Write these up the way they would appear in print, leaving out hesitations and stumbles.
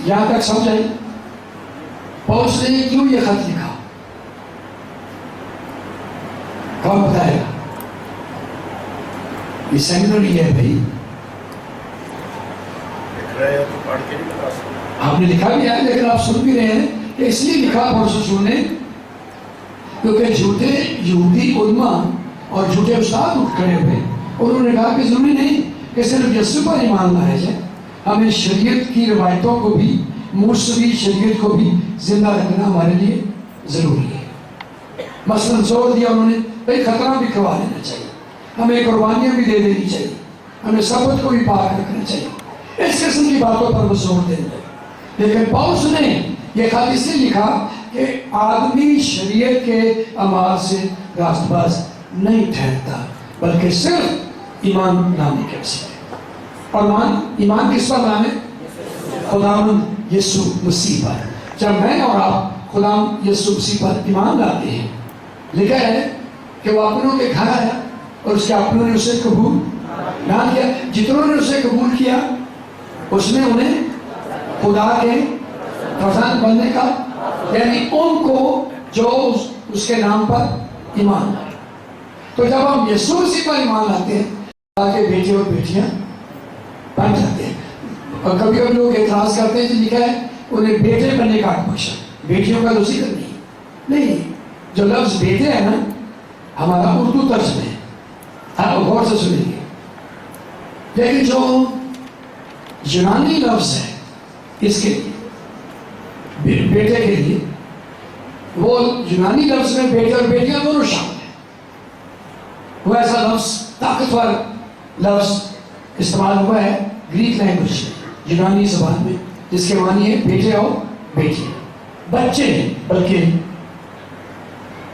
یہاں تک سمجھیں پولس نے کیوں یہ خط لکھا؟ کون بتائے گا؟ یہ سیمینری ہے بھائی، آپ نے لکھا بھی ہے لیکن آپ سن بھی رہے ہیں کہ اس لیے لکھا پولس رسول نے کیونکہ جھوٹے یہودی علماء اور جھوٹے استاد اٹھ کھڑے ہوئے، انہوں نے کہا کہ ضروری نہیں کہ صرف یسوع پر ایمان لایا جائے، ہمیں شریعت کی روایتوں کو بھی، موسوی شریعت کو بھی زندہ رکھنا ہمارے لیے ضروری ہے۔ مثلا زور دیا انہوں نے بھائی خطرہ بھی کروا لینا چاہیے، ہمیں قربانیاں بھی دے دینی چاہیے، ہمیں سبت کو بھی پاک رکھنا چاہیے، اس قسم کی باتوں پر وہ زور دیں گے۔ لیکن پولس نے یہ خط اس لیے لکھا کہ آدمی شریعت کے اعمال سے راست باز نہیں ٹھہرتا بلکہ صرف ایمان لانے کے وسیلے۔ اور ایمان کس پر لانے؟ خداوند یسوع مسیح پر۔ جب میں اور آپ خداوند یسوع مسیح پر ایمان لاتے ہیں، لکھا ہے کہ وہ اپنوں کے گھر آیا اور اس کے اپنوں نے اسے قبول نہ کیا، جتنوں نے اسے قبول کیا اس نے انہیں خدا کے فرزند بننے کا، یعنی ان کو جو اس کے نام پر ایمان لائے۔ تو جب ہم یسوع مسیح پر ایمان لاتے ہیں خدا کے بیٹے اور بیٹیاں بن جاتے ہیں۔ اور کبھی کبھی لوگ اعتراض کرتے ہیں جو لکھا ہے انہیں بیٹے بننے کا حق بخشا، بیٹیوں کا تو ذکر نہیں۔ جو لفظ بیٹے ہے نا ہمارا اردو طرز میں آپ غور سے سنیں گے، لیکن جو یونانی لفظ ہے اس کے لیے بیٹے کے لیے، وہ یونانی لفظ میں بیٹے اور بیٹیاں دونوں شامل ہیں۔ وہ ایسا لفظ طاقتور لفظ استعمال ہوا ہے گریک لینگویج میں، یونانی زبان میں، جس کے معنی ہے بیٹے اور بیٹیاں، بچے بلکہ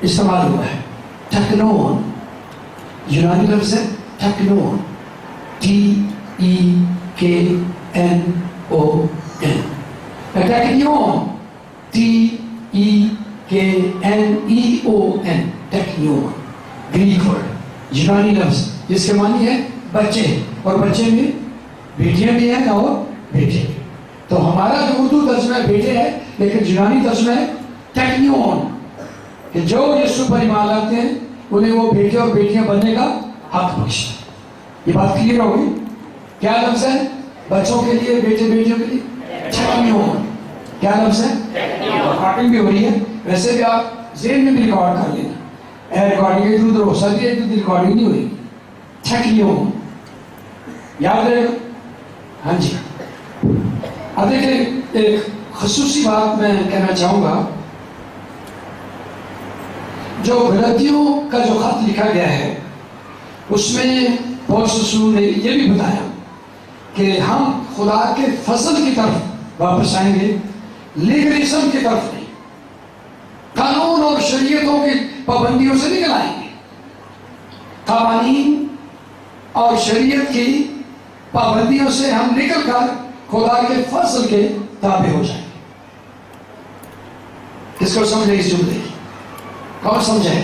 استعمال ہوا ہے۔ ٹیکنون یونانی لفظ ہے ٹیکنون، TEKNON، ٹیکنیون، TEKNEON، ٹیکنیون گریک ورڈ، یونانی لفظ جس کے معنی ہے بچے، اور بچے میں بیٹیاں بھی ہیں اور بیٹے بھی۔ تو ہمارا جو اردو ترجمہ بیٹے ہے لیکن یونانی ترجمہ ہے ٹیکنیون، کہ جو یسوع پر ایمان لاتے ہیں انہیں وہ بیٹے اور بیٹیاں بننے کا حق بخشا۔ یہ بات کلیئر ہوگی؟ کیا لفظ ہے بچوں کے لیے، بیٹے بیٹیوں کے لیے؟ ٹیکنیون۔ کیا لفظ ہے؟ ریکارڈنگ بھی ہو رہی ہے، ویسے بھی آپ ذہن میں بھی ریکارڈ کر لینا، ریکارڈنگ ادھر ادھر ہو سکتی ہے، ادھر ریکارڈنگ نہیں ہوئی۔ ٹیکنیون یاد رہے گا؟ ہاں جی۔ اب دیکھیں ایک خصوصی بات میں کہنا چاہوں گا، جو غلطیوں کا جو خط لکھا گیا ہے اس میں پولس رسول نے یہ بھی بتایا کہ ہم خدا کے فضل کی طرف واپس آئیں گے، لیگلزم کی طرف نہیں، قانون اور شریعتوں کی پابندیوں سے نکل آئیں گے، قوانین اور شریعت کی پابندیوں سے ہم نکل کر خدا کے فضل کے تابع ہو جائیں گے۔ کس کو سمجھے اس جملے کی؟ کون سمجھے؟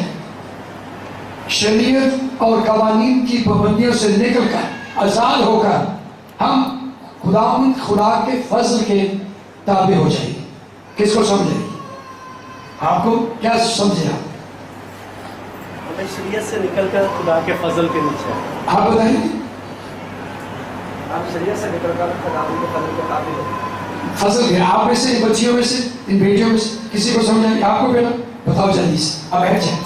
شریعت اور قوانین کی پابندیوں سے نکل کر، آزاد ہو کر ہم خدا کے فضل کے تابع ہو جائیں گے۔ کس کو سمجھے؟ آپ کو کیا سمجھے؟ ہمیں شریعت سے نکل کر خدا کے فضل کے نیچے، آپ بتائیں گے؟ آپ شریعت سے نکل کر خدا کے فضل کے تابع ہو۔ فضل کے آپ میں سے، ان بچیوں میں سے، ان بیٹیوں میں سے کسی کو سمجھائیں؟ آپ کو بیٹا بتاؤ جلدی سے، اب بیٹھ جائیں۔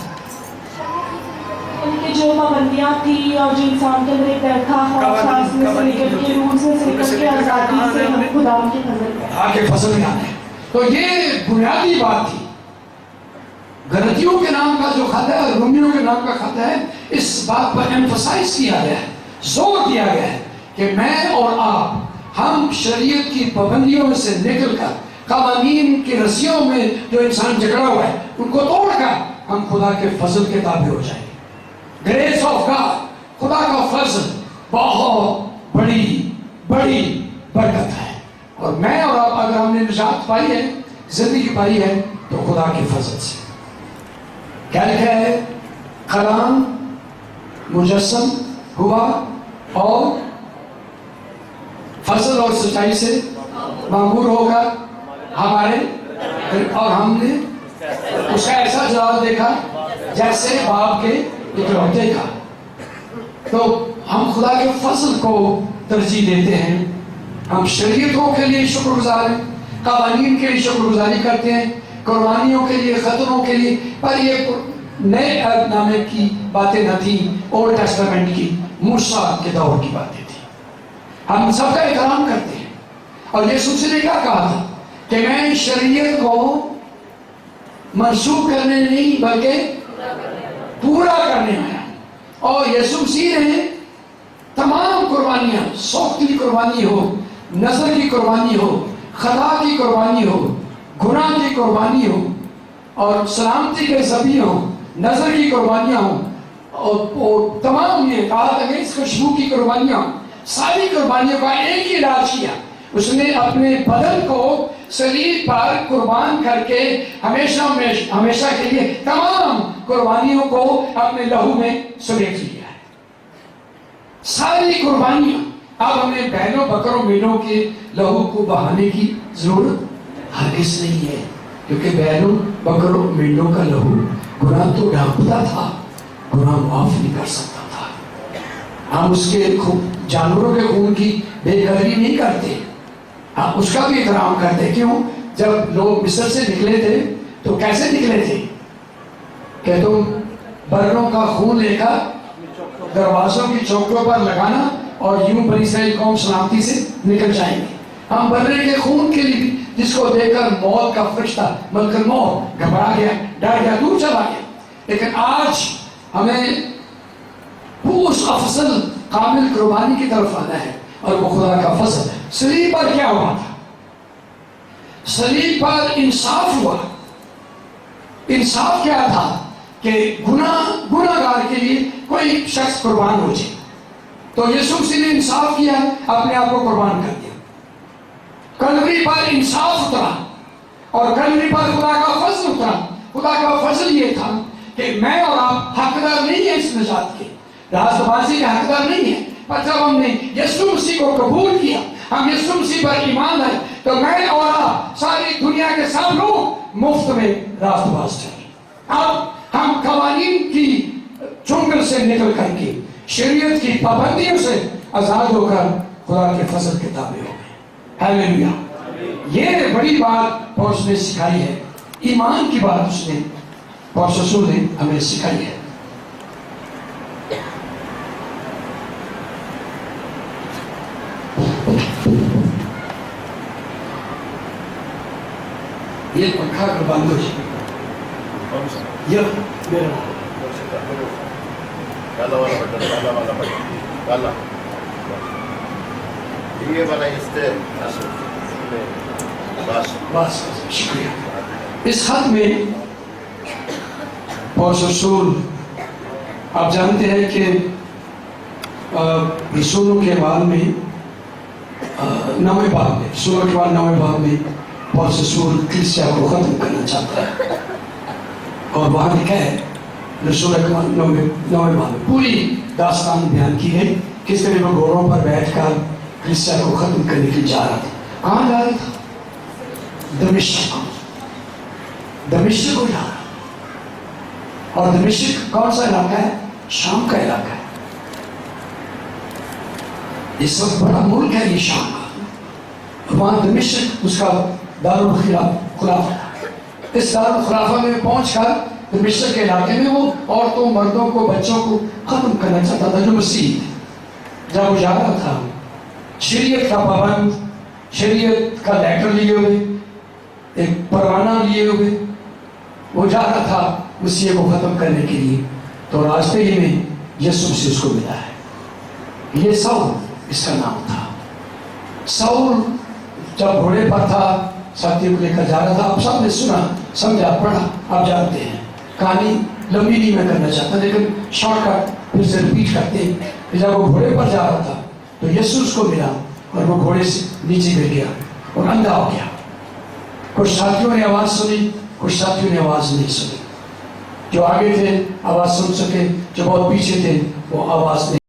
ان کی جو پابندیاں تھی اور جو انسان کے اندر ایک ڈر تھا، خواہشات میں سے نکل کے، رولز میں سے نکل کے، آزادی سے ہم خدا کے فضل میں، خدا کے فضل میں آتے ہیں۔ تو یہ بنیادی بات تھی۔ غلطیوں کے نام کا جو خط ہے اور رومیوں کے نام کا خط ہے، اس بات پر ایمفسائز کیا گیا ہے، زور دیا گیا ہے کہ میں اور آپ، ہم شریعت کی پابندیوں میں سے نکل کر، قوانین کی رسیوں میں جو انسان جکڑا ہوا ہے ان کو توڑ کر ہم خدا کے فضل کے تابع ہو جائیں گے۔ گریس آف گاڈ، خدا کا فضل بہت بڑی برکت ہے، اور میں اور آپ اگر ہم نے نجات پائی ہے، زندگی پائی ہے، تو خدا کے فضل سے۔ کیا لکھا ہے؟ کلام مجسم ہوا اور فضل اور سچائی سے मांगूर होगा हमारे, और हमने उसका ऐसा जवाब देखा जैसे बाप के इकलौते का। तो हम खुदा के फजल को तरजीह देते हैं, हम शरीयतों के लिए शुक्रगुजार हैं, कवानीन के लिए शुक्रगुजारी करते हैं, कुर्बानियों के लिए, खतरों के लिए, पर ये नए अहदनामे की बातें न थी, ओल्ड टेस्टामेंट की, मूसा के दौर की बातें थी। हम सबका एहतराम करते हैं। और यीशु ने क्या कहा था कि मैं शरीयत को मनसूख करने नहीं बल्कि पूरा करने आया। और यीशु मसीह ने तमाम कुर्बानियां, शौक की कुर्बानी हो, नजर की कुर्बानी हो, खता की कुर्बानी हो, गुनाह की कुर्बानी हो, और सलामती के ज़बी हो, नजर की कुर्बानियां हो, और तमाम ये अगेंस्ट खुशबू की कुर्बानियां, सारी कुर्बानियों का एक ही इलाज किया। उसने अपने बदन को शरीर पर कुर्बान करके हमेशा के लिए तमाम कुर्बानियों को अपने लहू में समेट लिया है। सारी कुर्बानियां। अब हमें बैलों बकरों मेढ़ों के लहू को बहाने की जरूरत हरगिज़ नहीं है, क्योंकि बैलों बकरों मेढ़ों का लहू गुनाह तो ढांपता था, गुनाह माफ नहीं कर सकता था। हम उसके जानवरों के खून की बेकदरी नहीं करते, हम उसका भी एहतराम करते। क्यों? जब लोग मिस्र से निकले थे तो कैसे निकले थे कि तुम बर्रों का खून लेकर दरवाजों की चौकियों पर लगाना और यूं बनी इस्राएल कौम सलामती से निकल जाएंगे। हम बर्रे के खून के लिए, जिसको देखकर मौत का फरिश्ता मलकुल मौत घबरा गया, डर गया, दूर चला गया। लेकिन आज हमें उस अफसल कामिल कुर्बानी की तरफ आना है, और वो खुदा का फजल है। सलीब पर क्या हुआ था? सलीब पर इंसाफ हुआ। इंसाफ क्या था कि गुनाहगार के लिए कोई शख्स कुर्बान हो जाए। तो यीशु मसीह ने इंसाफ किया, अपने आप को कुर्बान कर दिया। कलवरी पर इंसाफ उतरा, और कलवरी पर खुदा का फजल उतरा। खुदा का फजल ये था कि मैं और आप हकदार नहीं है इस निजात के, रास्तबाजी के हकदार नहीं है, पर जब हमने यीशु मसीह को कबूल किया, हम यीशु मसीह पर ईमान लाए, तो मैं और आप सारी दुनिया के सब लोग मुफ्त में रास्तबाज थे। अब हम कवानीन की चुंगल से निकल करके शरीयत की पाबंदियों से आजाद होकर खुदा के फजल के ताबे हो गए। हालेलुया। ये बड़ी बात पौलुस ने सिखाई है, ईमान की बात उसने पौलुस रसूल ने हमें सिखाई है। ये पंखा कर बंद हो जाए, ये मेरा काला वाला बटन, काला वाला बटन, काला ये वाला इससे बस बस शुक्रिया। इस खत में पौलुस रसूल, आप जानते हैं कि रसूलों के बाद में 9वें बाब में, रसूलों के बाद 9वें बाब में पौलुस रसूल कलीसिया को खत्म करना चाहता है, और वहाँ लिखा है रसूल के बाद 9वें बाब में पूरी दास्तान बयान की है किस तरह वो घोड़ों पर बैठकर कलीसिया को खत्म करने के लिए जा रहा था। कहाँ जा रहा था? दमिश्क को जा रहा। और दमिश्क कौन सा इलाका है? शाम का इलाका है। इस वक्त बड़ा मुल्क है ये शाम का। वहाँ दमिश्क उसका दारुल खुलाफा। इस दारुल खुलाफा में पहुंचकर दमिश्क के इलाके में वो औरतों, मर्दों को, बच्चों को खत्म करना चाहता था। जो मसीह जब वो जा रहा था, शरीयत का पाबंद, शरीयत का लेटर लिए हुए, एक परवाना लिए हुए, वो जा रहा था मसीह को खत्म करने के लिए। तो रास्ते ही में यीशु मसीह उसको मिला है। ये साउल इसका नाम था। साउल जब घोड़े पर था, साथियों को लेकर जा रहा था। आप सबने सुना, समझा, पढ़ा, आप जानते हैं। कहानी लंबी नहीं मैं करना चाहता, लेकिन शॉर्टकट फिर से रिपीट करते हैं। जब वो घोड़े पर जा रहा था तो यीशु उसको मिला, और वो घोड़े से नीचे गिर गया और अंधा हो गया। कुछ साथियों ने आवाज़ सुनी, कुछ साथियों ने आवाज़ नहीं सुनी। जो आगे थे आवाज़ सुन सके, जो बहुत पीछे थे वो आवाज़ नहीं